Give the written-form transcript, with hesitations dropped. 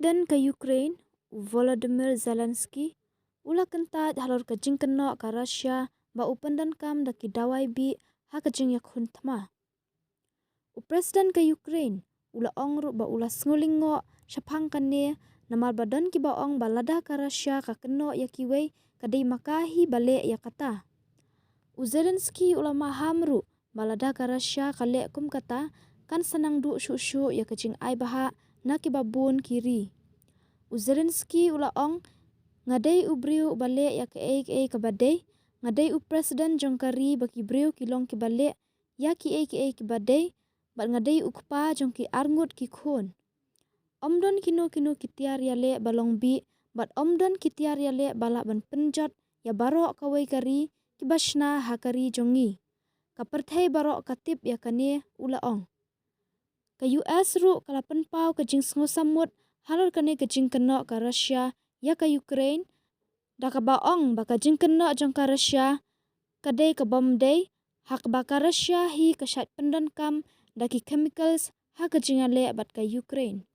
Presiden ke Ukraine Volodymyr Zelensky ula kentat halor kajing keno ka Russia ba upendan kam daki dawai bi ha kajing yak hun thma. Presiden ke Ukraine ula ongru ba ula sngulingo syapang kane namar badan ki ba ong balada ka Russia ka keno yakiwei kadai makahi bale yakata. Zelensky ula mahamru balada ka Russia kale kum kata kan senang du shu ya kajing ai baha na ki babun kiri. Zelensky ula ong ngadai ubriu bale ya ke ke badai ngadai presiden jongkari baki briu kilong ki bale ya ki ke badai bat ngadai ukpa jongki arngut ki khun. Omdon kino kitiar ya le balong bi bat omdon kitiar ya le bala ban penjot ya barok kawai kari ki basna hakari jongi. Kaperthai barok katip ya kane ula ong. Ka US ru kalapan pau kajing sngo samut halor kane kajing keno ka Russia ya ka Ukraine da ka baong ba kajing keno jong ka Russia kadai ka bom day hak ba ka Russia hi ka syat pendan kam da ki chemicals ha kajing ale bat ka Ukraine.